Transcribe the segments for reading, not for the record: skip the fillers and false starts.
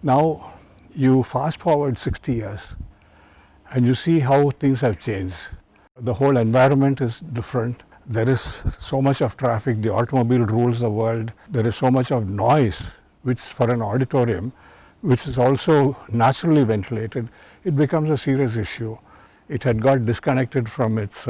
Now you fast forward 60 years and you see how things have changed. The whole environment is different. There is so much of traffic, the automobile rules the world. There is so much of noise, which for an auditorium, which is also naturally ventilated, it becomes a serious issue. It had got disconnected from its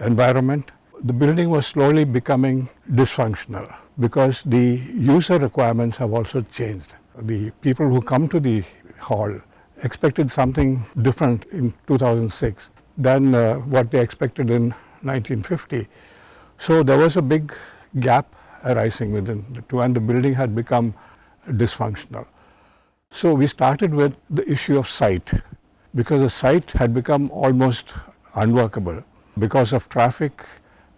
environment. The building was slowly becoming dysfunctional because the user requirements have also changed. The people who come to the hall expected something different in 2006 than what they expected in 1950. So there was a big gap arising within the two, and the building had become dysfunctional. So we started with the issue of site, because the site had become almost unworkable. Because of traffic,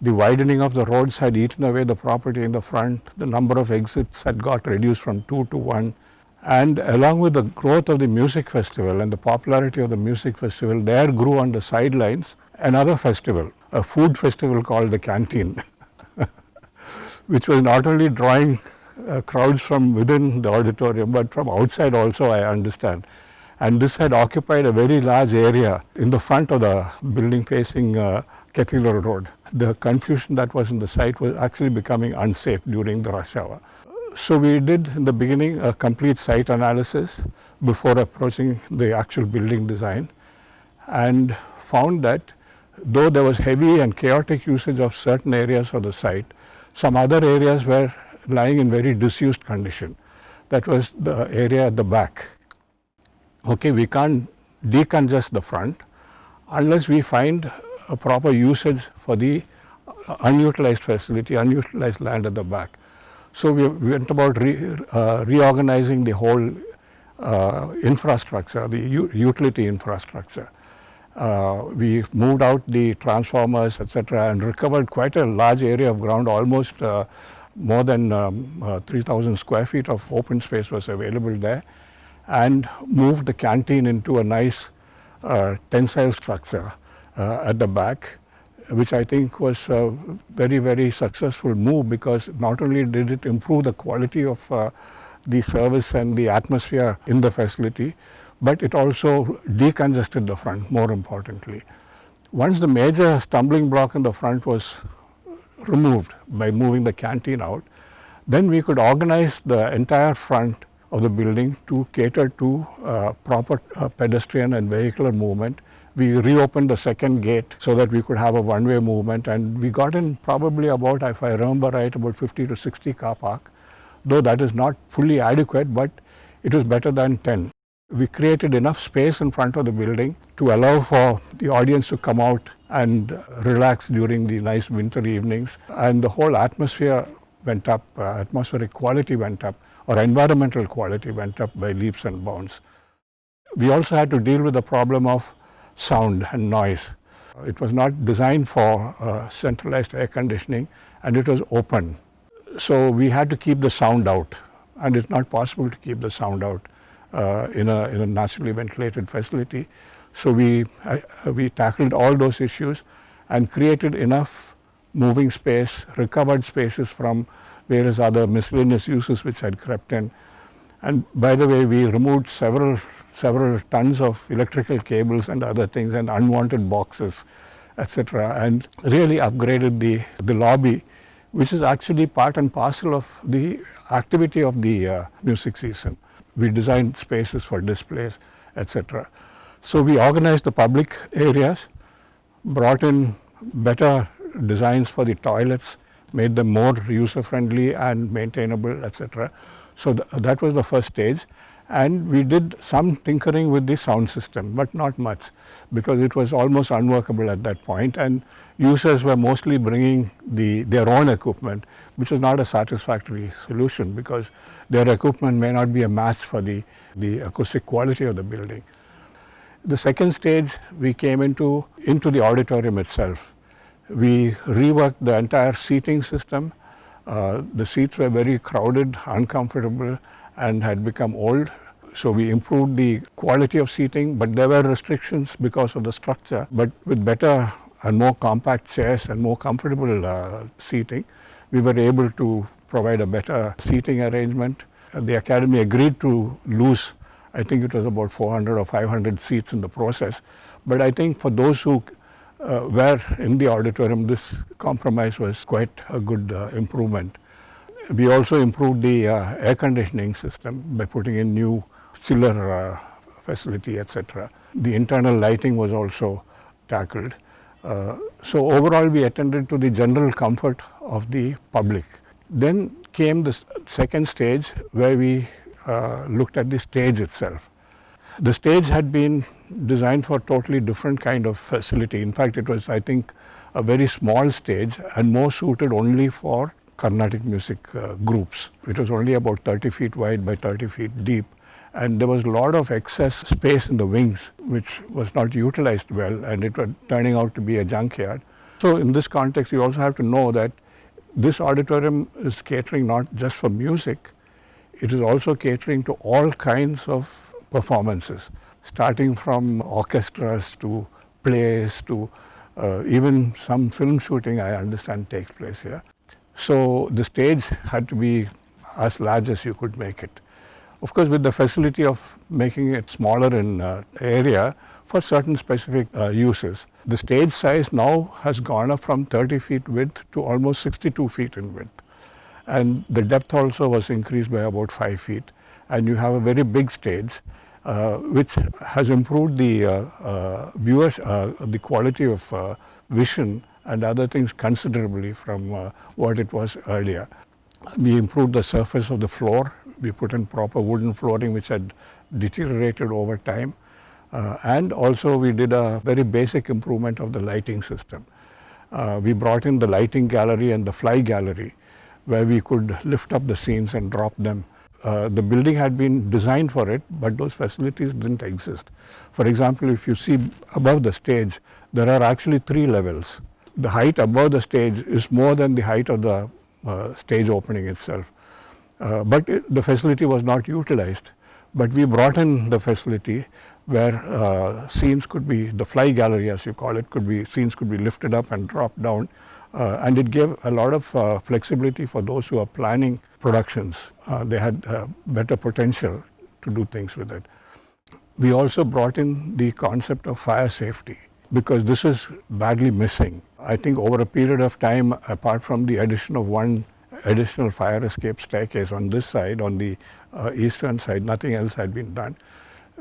the widening of the roads had eaten away the property in the front. The number of exits had got reduced from 2 to 1. And along with the growth of the music festival and the popularity of the music festival, there grew on the sidelines another festival, a food festival called the Canteen, which was not only drawing crowds from within the auditorium, but from outside also, I understand. And this had occupied a very large area in the front of the building facing Cathedral Road. The confusion that was in the site was actually becoming unsafe during the rush hour. So we did in the beginning a complete site analysis before approaching the actual building design, and found that though there was heavy and chaotic usage of certain areas of the site, some other areas were lying in very disused condition. That was the area at the back. Okay, we can't decongest the front unless we find a proper usage for the unutilized facility, unutilized land at the back. So we went about reorganizing the whole infrastructure, the utility infrastructure. We moved out the transformers, etc., and recovered quite a large area of ground. Almost more than 3,000 square feet of open space was available there, and moved the canteen into a nice tensile structure at the back, which I think was a very, very successful move, because not only did it improve the quality of the service and the atmosphere in the facility, but it also decongested the front, more importantly. Once the major stumbling block in the front was removed by moving the canteen out, then we could organize the entire front of the building to cater to proper pedestrian and vehicular movement. We reopened the second gate so that we could have a one-way movement, and we got in probably about, if I remember right, about 50 to 60 car park, though that is not fully adequate, but it was better than 10. We created enough space in front of the building to allow for the audience to come out and relax during the nice winter evenings, and the whole atmosphere went up, atmospheric quality went up, or environmental quality went up by leaps and bounds. We also had to deal with the problem of sound and noise. It was not designed for centralized air conditioning, and it was open. So we had to keep the sound out, and it's not possible to keep the sound out in a naturally ventilated facility. So we tackled all those issues and created enough moving space, recovered spaces from various other miscellaneous uses which had crept in. And by the way, we removed several tons of electrical cables and other things and unwanted boxes, etc., and really upgraded the lobby, which is actually part and parcel of the activity of the music season. We designed spaces for displays, etc. So we organized the public areas, brought in better designs for the toilets, made them more user-friendly and maintainable, etc. So that was the first stage. And we did some tinkering with the sound system, but not much, because it was almost unworkable at that point, and users were mostly bringing their own equipment, which was not a satisfactory solution, because their equipment may not be a match for the acoustic quality of the building. The second stage, we came into the auditorium itself. We reworked the entire seating system. The seats were very crowded, uncomfortable, and had become old. So we improved the quality of seating, but there were restrictions because of the structure. But with better and more compact chairs and more comfortable seating, we were able to provide a better seating arrangement. The Academy agreed to lose, I think it was about 400 or 500 seats in the process. But I think for those who were in the auditorium, this compromise was quite a good improvement. We also improved the air conditioning system by putting in new chiller facility, etc. The internal lighting was also tackled. So overall, we attended to the general comfort of the public. Then came the second stage, where we looked at the stage itself. The stage had been designed for a totally different kind of facility. In fact, it was, I think, a very small stage and more suited only for Carnatic music groups. It was only about 30 feet wide by 30 feet deep, and there was a lot of excess space in the wings, which was not utilized well, and it was turning out to be a junkyard. So in this context, you also have to know that this auditorium is catering not just for music, it is also catering to all kinds of performances, starting from orchestras to plays to even some film shooting, I understand, takes place here. So the stage had to be as large as you could make it. Of course, with the facility of making it smaller in area for certain specific uses. The stage size now has gone up from 30 feet width to almost 62 feet in width. And the depth also was increased by about 5 feet. And you have a very big stage, which has improved the the quality of vision and other things considerably from what it was earlier. We improved the surface of the floor. We put in proper wooden flooring, which had deteriorated over time. And also we did a very basic improvement of the lighting system. We brought in the lighting gallery and the fly gallery, where we could lift up the scenes and drop them. The building had been designed for it, but those facilities didn't exist. For example, if you see above the stage, there are actually 3 levels. The height above the stage is more than the height of the stage opening itself. But the facility was not utilized. But we brought in the facility where scenes could be, the fly gallery as you call it, scenes could be lifted up and dropped down. And it gave a lot of flexibility for those who are planning productions. They had better potential to do things with it. We also brought in the concept of fire safety, because this is badly missing. I think over a period of time, apart from the addition of one additional fire escape staircase on this side, on the eastern side, nothing else had been done.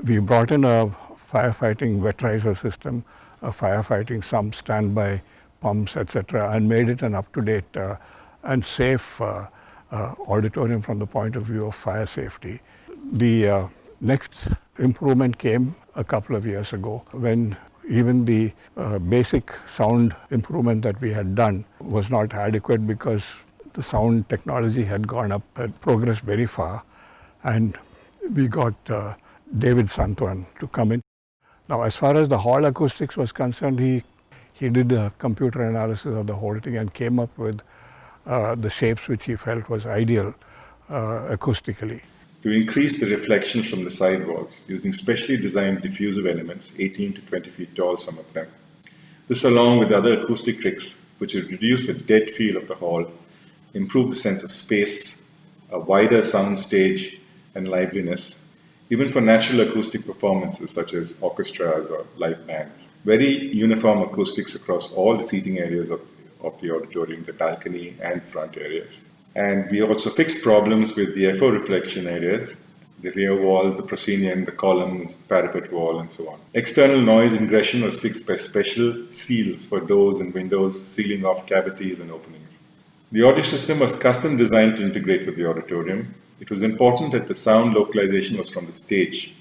We brought in a firefighting wet riser system, a firefighting sump, standby pumps, etc., and made it an up-to-date and safe auditorium from the point of view of fire safety. The next improvement came a couple of years ago, when even the basic sound improvement that we had done was not adequate, because the sound technology had gone up, had progressed very far, and we got David Santwan to come in. Now, as far as the hall acoustics was concerned, he did a computer analysis of the whole thing and came up with the shapes which he felt was ideal acoustically. To increase the reflections from the sidewalks using specially designed diffusive elements, 18 to 20 feet tall, some of them. This, along with other acoustic tricks, which would reduce the dead feel of the hall, improve the sense of space, a wider sound stage, and liveliness, even for natural acoustic performances such as orchestras or live bands. Very uniform acoustics across all the seating areas of the auditorium, the balcony and front areas. And we also fixed problems with the FO reflection areas, the rear wall, the proscenium, the columns, parapet wall, and so on. External noise ingression was fixed by special seals for doors and windows, sealing off cavities and openings. The audio system was custom designed to integrate with the auditorium. It was important that the sound localization was from the stage,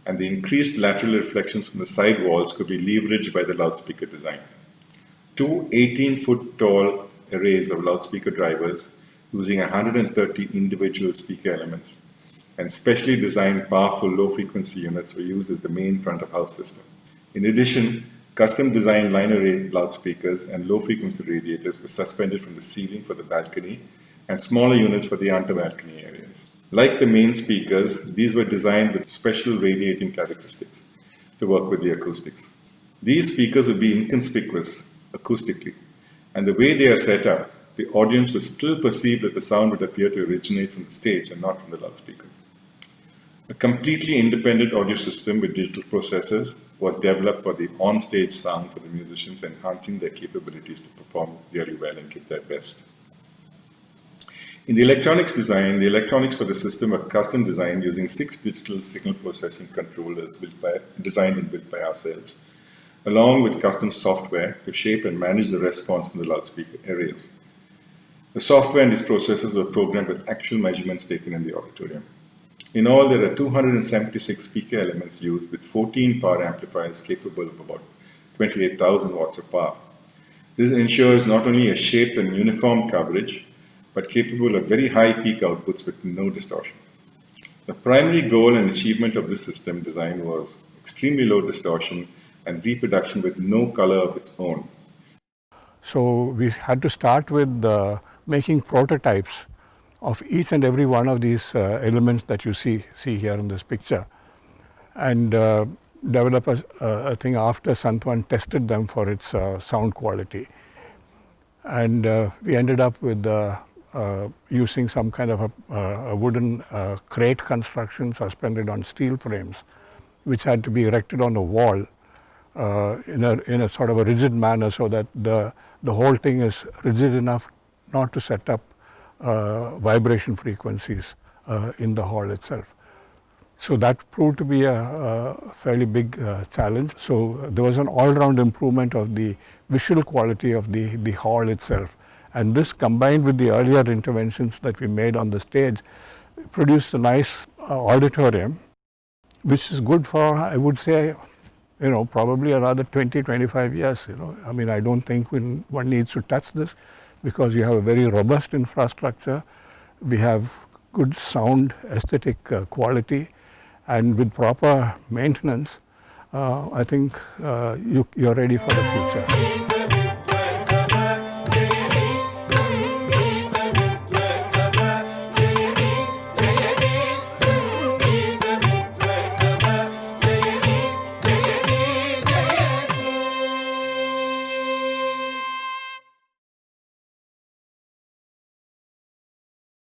and the increased lateral reflections from the side walls could be leveraged by the loudspeaker design. Two 18-foot tall arrays of loudspeaker drivers using 130 individual speaker elements and specially designed powerful low-frequency units were used as the main front-of-house system. In addition, custom-designed line array loudspeakers and low-frequency radiators were suspended from the ceiling for the balcony and smaller units for the under-balcony areas. Like the main speakers, these were designed with special radiating characteristics to work with the acoustics. These speakers would be inconspicuous acoustically, and the way they are set up, the audience would still perceive that the sound would appear to originate from the stage and not from the loudspeakers. A completely independent audio system with digital processors was developed for the on-stage sound for the musicians, enhancing their capabilities to perform really well and give their best. In the electronics design, the electronics for the system were custom designed using 6 digital signal processing controllers designed and built by ourselves, along with custom software to shape and manage the response from the loudspeaker areas. The software and these processors were programmed with actual measurements taken in the auditorium. In all, there are 276 speaker elements used with 14 power amplifiers capable of about 28,000 watts of power. This ensures not only a shaped and uniform coverage, but capable of very high peak outputs with no distortion. The primary goal and achievement of this system design was extremely low distortion and reproduction with no color of its own. So we had to start with making prototypes of each and every one of these elements that you see here in this picture, and develop a thing after Santwan tested them for its sound quality. And we ended up with using some kind of a wooden crate construction suspended on steel frames, which had to be erected on a wall in a sort of a rigid manner, so that the whole thing is rigid enough not to set up vibration frequencies in the hall itself. So that proved to be a fairly big challenge. So there was an all-round improvement of the visual quality of the hall itself. And this, combined with the earlier interventions that we made on the stage, produced a nice auditorium, which is good for, I would say, probably another 20-25 years. I mean, I don't think one needs to touch this, because you have a very robust infrastructure. We have good sound aesthetic quality, and with proper maintenance, I think you're ready for the future.